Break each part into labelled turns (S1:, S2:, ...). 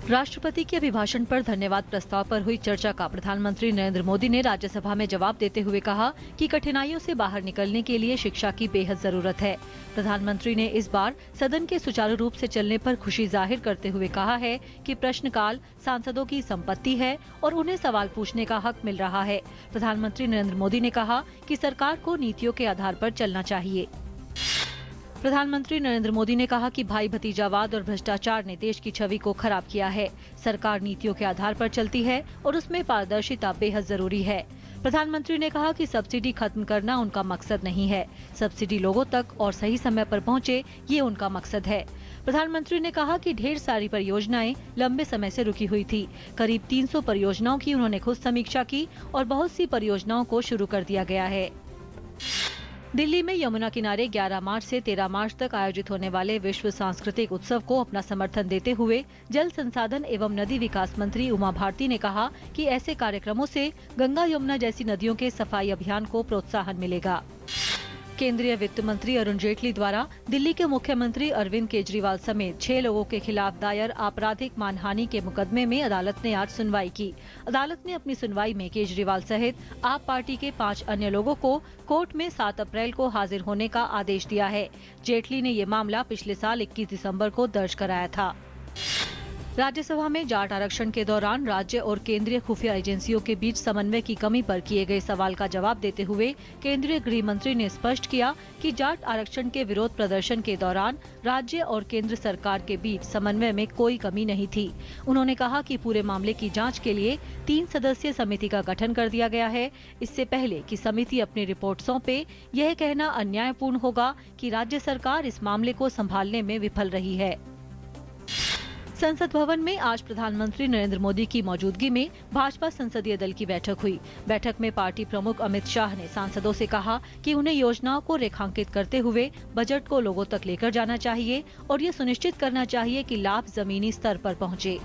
S1: राष्ट्रपति के अभिभाषण पर धन्यवाद प्रस्ताव पर हुई चर्चा का प्रधानमंत्री नरेंद्र मोदी ने राज्यसभा में जवाब देते हुए कहा कि कठिनाइयों से बाहर निकलने के लिए शिक्षा की बेहद जरूरत है। प्रधानमंत्री ने इस बार सदन के सुचारू रूप से चलने पर खुशी जाहिर करते हुए कहा है कि प्रश्नकाल सांसदों की संपत्ति है और उन्हें सवाल पूछने का हक मिल रहा है। प्रधानमंत्री नरेंद्र मोदी ने कहा कि सरकार को नीतियों के आधार पर चलना चाहिए। प्रधानमंत्री नरेंद्र मोदी ने कहा कि भाई भतीजावाद और भ्रष्टाचार ने देश की छवि को खराब किया है। सरकार नीतियों के आधार पर चलती है और उसमें पारदर्शिता बेहद जरूरी है। प्रधानमंत्री ने कहा कि सब्सिडी खत्म करना उनका मकसद नहीं है। सब्सिडी लोगों तक और सही समय पर पहुंचे, ये उनका मकसद है। प्रधानमंत्री ने कहा कि ढेर सारी परियोजनाएं लंबे समय से रुकी हुई थी। करीब 300 परियोजनाओं की उन्होंने खुद समीक्षा की और बहुत सी परियोजनाओं को शुरू कर दिया गया है। दिल्ली में यमुना किनारे 11 मार्च से 13 मार्च तक आयोजित होने वाले विश्व सांस्कृतिक उत्सव को अपना समर्थन देते हुए जल संसाधन एवं नदी विकास मंत्री उमा भारती ने कहा कि ऐसे कार्यक्रमों से गंगा यमुना जैसी नदियों के सफाई अभियान को प्रोत्साहन मिलेगा। केंद्रीय वित्त मंत्री अरुण जेटली द्वारा दिल्ली के मुख्यमंत्री अरविंद केजरीवाल समेत 6 लोगों के खिलाफ दायर आपराधिक मानहानि के मुकदमे में अदालत ने आज सुनवाई की। अदालत ने अपनी सुनवाई में केजरीवाल सहित आप पार्टी के 5 अन्य लोगों को कोर्ट में 7 अप्रैल को हाजिर होने का आदेश दिया है। जेटली ने ये मामला पिछले साल 21 दिसंबर को दर्ज कराया था। राज्यसभा में जाट आरक्षण के दौरान राज्य और केंद्रीय खुफिया एजेंसियों के बीच समन्वय की कमी पर किए गए सवाल का जवाब देते हुए केंद्रीय गृह मंत्री ने स्पष्ट किया कि जाट आरक्षण के विरोध प्रदर्शन के दौरान राज्य और केंद्र सरकार के बीच समन्वय में कोई कमी नहीं थी। उन्होंने कहा कि पूरे मामले की जांच के लिए 3 सदस्यीय समिति का गठन कर दिया गया है। इससे पहले कि समिति अपनी रिपोर्ट सौंपे, यह कहना अन्यायपूर्ण होगा कि राज्य सरकार इस मामले को संभालने में विफल रही है। संसद भवन में आज प्रधानमंत्री नरेंद्र मोदी की मौजूदगी में भाजपा संसदीय दल की बैठक हुई। बैठक में पार्टी प्रमुख अमित शाह ने सांसदों से कहा कि उन्हें योजनाओं को रेखांकित करते हुए बजट को लोगों तक लेकर जाना चाहिए और ये सुनिश्चित करना चाहिए कि लाभ जमीनी स्तर पर पहुंचे।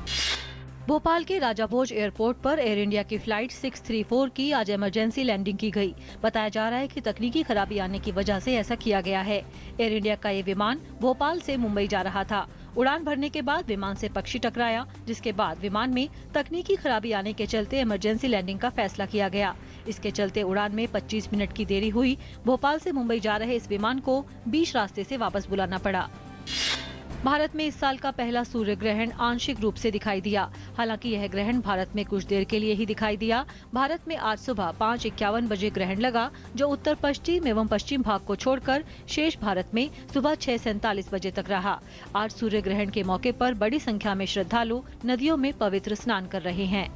S1: भोपाल के राजा भोज एयरपोर्ट पर एयर इंडिया की फ्लाइट 634 की आज इमरजेंसी लैंडिंग की गई। बताया जा रहा है कि तकनीकी खराबी आने की वजह से ऐसा किया गया है। एयर इंडिया का ये विमान भोपाल से मुंबई जा रहा था। उड़ान भरने के बाद विमान से पक्षी टकराया, जिसके बाद विमान में तकनीकी खराबी आने के चलते इमरजेंसी लैंडिंग का फैसला किया गया। इसके चलते उड़ान में 25 मिनट की देरी हुई। भोपाल से मुंबई जा रहे इस विमान को बीच रास्ते से वापस बुलाना पड़ा। भारत में इस साल का पहला सूर्य ग्रहण आंशिक रूप से दिखाई दिया। हालांकि यह ग्रहण भारत में कुछ देर के लिए ही दिखाई दिया। भारत में आज सुबह 5:51 बजे ग्रहण लगा, जो उत्तर पश्चिम एवं पश्चिम भाग को छोड़कर शेष भारत में सुबह 6:47 बजे तक रहा। आज सूर्य ग्रहण के मौके पर बड़ी संख्या में श्रद्धालु नदियों में पवित्र स्नान कर रहे हैं।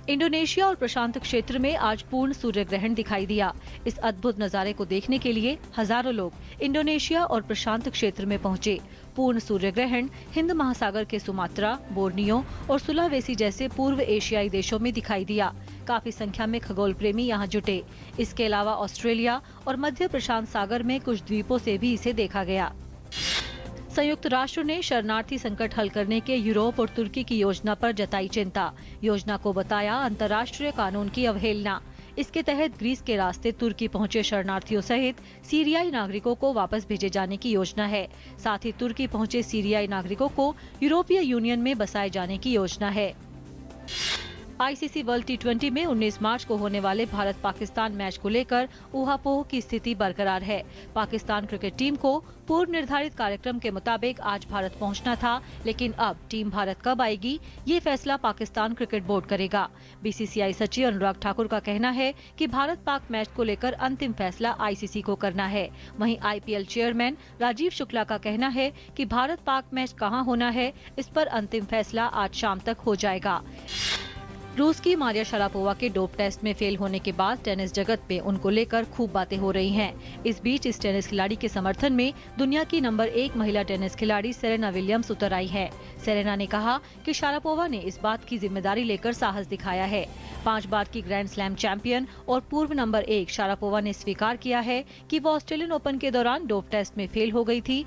S1: इंडोनेशिया और प्रशांत क्षेत्र में आज पूर्ण सूर्य ग्रहण दिखाई दिया। इस अद्भुत नजारे को देखने के लिए हजारों लोग इंडोनेशिया और प्रशांत क्षेत्र में पहुंचे। पूर्ण सूर्य ग्रहण हिंद महासागर के सुमात्रा, बोर्नियो और सुलावेसी जैसे पूर्व एशियाई देशों में दिखाई दिया। काफी संख्या में खगोल प्रेमी यहाँ जुटे। इसके अलावा ऑस्ट्रेलिया और मध्य प्रशांत सागर में कुछ द्वीपों से भी इसे देखा गया। संयुक्त राष्ट्र ने शरणार्थी संकट हल करने के यूरोप और तुर्की की योजना पर जताई चिंता। योजना को बताया अंतर्राष्ट्रीय कानून की अवहेलना। इसके तहत ग्रीस के रास्ते तुर्की पहुंचे शरणार्थियों सहित सीरियाई नागरिकों को वापस भेजे जाने की योजना है। साथ ही तुर्की पहुंचे सीरियाई नागरिकों को यूरोपीय यूनियन में बसाए जाने की योजना है। आईसीसी वर्ल्ड टी20 में 19 मार्च को होने वाले भारत पाकिस्तान मैच को लेकर ऊहापोह की स्थिति बरकरार है। पाकिस्तान क्रिकेट टीम को पूर्व निर्धारित कार्यक्रम के मुताबिक आज भारत पहुंचना था, लेकिन अब टीम भारत कब आएगी, ये फैसला पाकिस्तान क्रिकेट बोर्ड करेगा। बीसीसीआई सचिव अनुराग ठाकुर का कहना है कि भारत पाक मैच को लेकर अंतिम फैसला आईसीसी को करना है। वहीं आईपीएल चेयरमैन राजीव शुक्ला का कहना है कि भारत पाक मैच कहां होना है, इस पर अंतिम फैसला आज शाम तक हो जाएगा। रूस की मारिया शरापोवा के डोप टेस्ट में फेल होने के बाद टेनिस जगत में उनको लेकर खूब बातें हो रही हैं। इस बीच इस टेनिस खिलाड़ी के समर्थन में दुनिया की नंबर 1 महिला टेनिस खिलाड़ी सेरेना विलियम्स उतर आई है। सेरेना ने कहा कि शरापोवा ने इस बात की जिम्मेदारी लेकर साहस दिखाया है। 5 बार की ग्रैंड स्लैम चैंपियन और पूर्व नंबर 1 शरापोवा ने स्वीकार किया है कि वो ऑस्ट्रेलियन ओपन के दौरान डोप टेस्ट में फेल हो गई थी।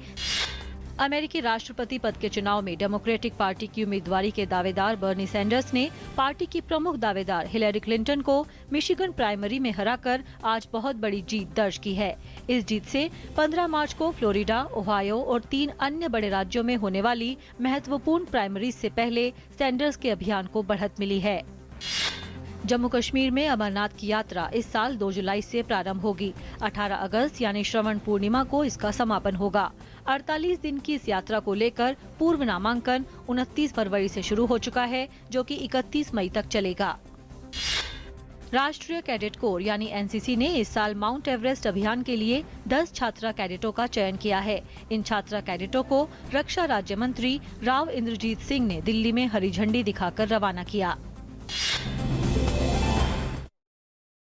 S1: अमेरिकी राष्ट्रपति पद के चुनाव में डेमोक्रेटिक पार्टी की उम्मीदवारी के दावेदार बर्नी सैंडर्स ने पार्टी की प्रमुख दावेदार हिलेरी क्लिंटन को मिशिगन प्राइमरी में हराकर आज बहुत बड़ी जीत दर्ज की है। इस जीत से 15 मार्च को फ्लोरिडा, ओहायो और 3 अन्य बड़े राज्यों में होने वाली महत्वपूर्ण प्राइमरीज से पहले सैंडर्स के अभियान को बढ़त मिली है। जम्मू कश्मीर में अमरनाथ की यात्रा इस साल 2 जुलाई से प्रारंभ होगी। 18 अगस्त यानी श्रवण पूर्णिमा को इसका समापन होगा। 48 दिन की इस यात्रा को लेकर पूर्व नामांकन 29 फरवरी से शुरू हो चुका है, जो कि 31 मई तक चलेगा। राष्ट्रीय कैडेट कोर यानी एनसीसी ने इस साल माउंट एवरेस्ट अभियान के लिए 10 छात्रा कैडेटों का चयन किया है। इन छात्रा कैडेटों को रक्षा राज्य मंत्री राव इंद्रजीत सिंह ने दिल्ली में हरी झंडी दिखाकर रवाना किया।